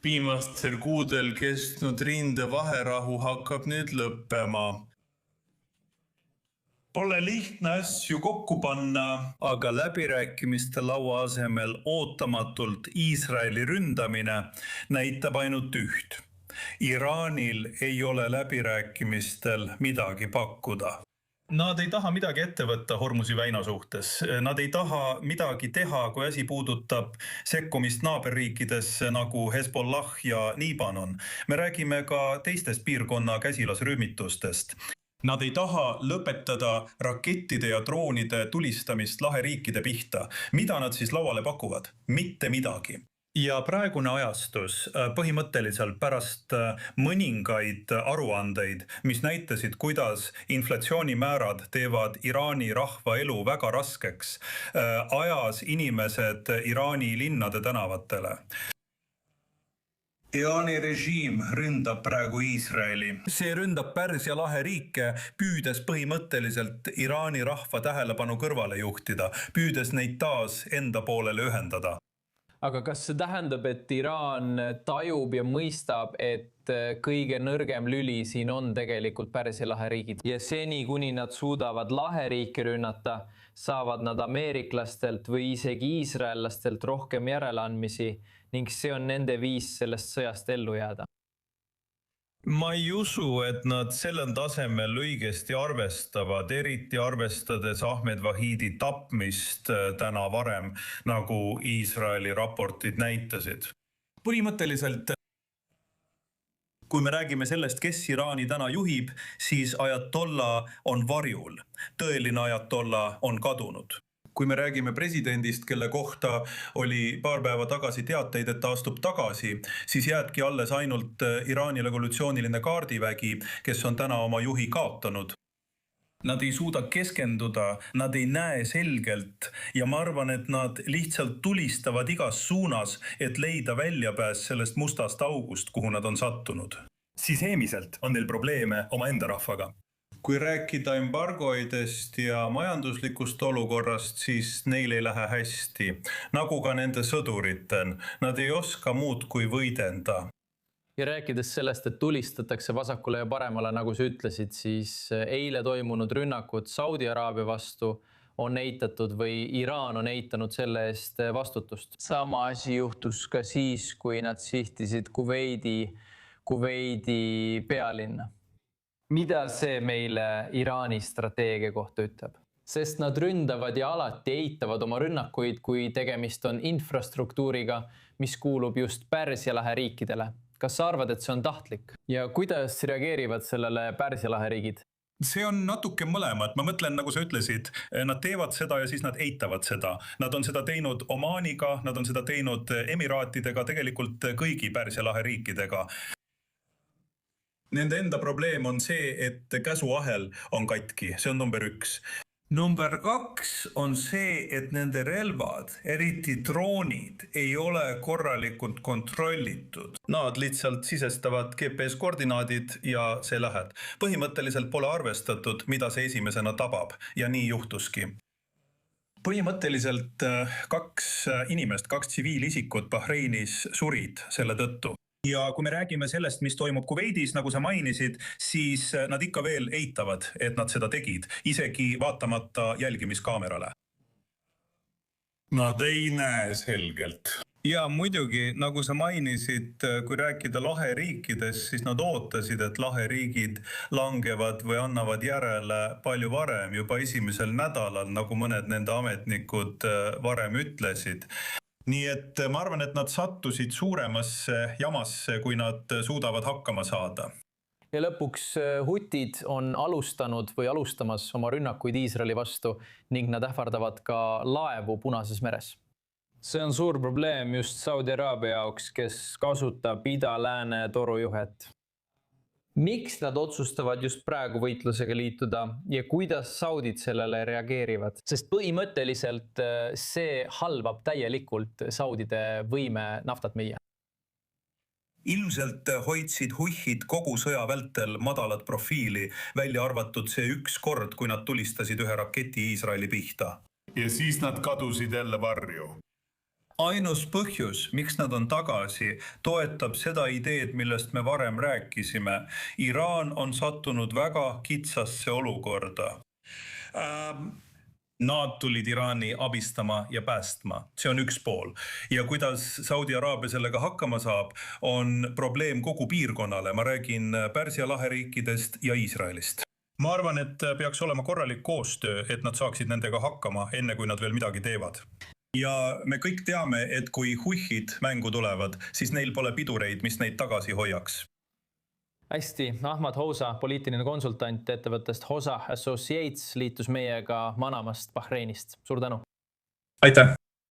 Viimastel kuudel kestnud rinde vaherahu hakkab nüüd lõppema. Pole lihtne asju kokku panna, aga läbirääkimiste laua asemel ootamatult Iisraeli ründamine näitab ainult üht. Iraanil ei ole läbirääkimistel midagi pakkuda. Nad ei taha midagi ette võtta Hormuzi väina suhtes. Nad ei taha midagi teha, kui asi puudutab sekkumist naaberriikidesse nagu Hezbollah ja Liibanon. Me räägime ka teistest piirkonna käsilasrühmitustest. Nad ei taha lõpetada rakettide ja droonide tulistamist laheriikide pihta. Mida nad siis lauale pakuvad? Mitte midagi. Ja praegune ajastus põhimõtteliselt pärast mõningaid aruandeid, mis näitasid, kuidas inflatsioonimäärad teevad Iraani rahva elu väga raskeks, ajas inimesed Iraani linnade tänavatele. Iraani režiim ründab praegu Iisraeli. See ründab Pärsia lahe riike, püüdes põhimõtteliselt Iraani rahva tähelepanu kõrvale juhtida, püüdes neid taas enda poolele ühendada. Aga kas see tähendab, et Iraan tajub ja mõistab, et kõige nõrgem lüli siin on tegelikult Pärsia lahe riigid? Ja seni, kuni nad suudavad laheriike rünnata, saavad nad ameeriklastelt või isegi iisraellastelt rohkem järeleandmisi ning see on nende viis sellest sõjast ellu jääda. Ma ei usu, et nad sellel tasemel õigesti arvestavad, eriti arvestades Ahmed Vahidi tapmist täna varem, nagu Iisraeli raportid näitasid. Põhimõtteliselt, kui me räägime sellest, kes Iraani täna juhib, siis ajatolla on varjul. Tõeline ajatolla on kadunud. Kui me räägime presidendist, kelle kohta oli paar päeva tagasi teateid, et ta astub tagasi, siis jääbki alles ainult Iraani revolutsiooniline kaardivägi, kes on täna oma juhi kaotanud. Nad ei suuda keskenduda, nad ei näe selgelt ja ma arvan, et nad lihtsalt tulistavad igas suunas, et leida väljapääs sellest mustast august, kuhu nad on sattunud. Siseemiselt on neil probleeme oma enda rahvaga. Kui rääkida embargoidest ja majanduslikust olukorrast, siis neil ei lähe hästi. Nagu ka nende sõduritel. Nad ei oska muud kui võidenda. Ja rääkides sellest, et tulistatakse vasakule ja paremale, nagu sa ütlesid, siis eile toimunud rünnakud Saudi Araabia vastu on eitatud või Iraan on eitanud selle eest vastutust. Sama asi juhtus ka siis, kui nad sihtisid Kuveidi pealinna. Mida see meile Iraani strateegia kohta ütleb? Sest nad ründavad ja alati eitavad oma rünnakuid, kui tegemist on infrastruktuuriga, mis kuulub just Pärsia lahe riikidele. Kas sa arvad, et see on tahtlik? Ja kuidas reageerivad sellele Pärsia lahe riigid? See on natuke mõlemat. Ma mõtlen, nagu sa ütlesid, nad teevad seda ja siis nad eitavad seda. Nad on seda teinud Omaaniga, nad on seda teinud Emiraatidega, tegelikult kõigi Pärsia lahe riikidega. Nende enda probleem on see, et käsuahel on katki. See on number 1. Number 2 on see, et nende relvad, eriti droonid, ei ole korralikult kontrollitud. Nad lihtsalt sisestavad GPS-koordinaadid ja see lähed. Põhimõtteliselt pole arvestatud, mida see esimesena tabab ja nii juhtuski. Põhimõtteliselt 2 inimest, 2 tsiviilisikut Bahreinis surid selle tõttu. Ja kui me räägime sellest, mis toimub Kuveidis, nagu sa mainisid, siis nad ikka veel eitavad, et nad seda tegid, isegi vaatamata jälgimiskaamerale. Nad ei näe selgelt. Ja muidugi, nagu sa mainisid, kui rääkida laheriikidest, siis nad ootasid, et laheriigid langevad või annavad järele palju varem, juba esimesel nädalal, nagu mõned nende ametnikud varem ütlesid. Nii et ma arvan, et nad sattusid suuremasse jamasse, kui nad suudavad hakkama saada. Ja lõpuks hutid on alustanud või alustamas oma rünnakuid Iisraeli vastu ning nad ähvardavad ka laevu Punases meres. See on suur probleem just Saudi Araabia jaoks, kes kasutab ida-lääne torujuhet. Miks nad otsustavad just praegu võitlusega liituda ja kuidas saudid sellele reageerivad? Sest põhimõtteliselt see halvab täielikult saudide võime naftat müüa. Ilmselt hoidsid huhid kogu sõja vältel madalat profiili, välja arvatud see 1 kord, kui nad tulistasid ühe raketi Iisraeli pihta. Ja siis nad kadusid jälle varju. ainus põhjus, miks nad on tagasi, toetab seda ideed, millest me varem rääkisime. Iraan on sattunud väga kitsasse olukorda. Nad tulid Iraani abistama ja päästma. See on üks pool. Ja kuidas Saudi Araabia sellega hakkama saab, on probleem kogu piirkonnale. Ma räägin Pärsia lahe riikidest ja Iisraelist. Ma arvan, et peaks olema korralik koostöö, et nad saaksid nendega hakkama, enne kui nad veel midagi teevad. Ja me kõik teame, et kui huihid mängu tulevad, siis neil pole pidureid, mis neid tagasi hoiaks. Hästi, Ahmad Housa, poliitiline konsultant ettevõttest Hosa Associates liitus meiega Manamast Bahreinist. Suur tänu! Aitäh!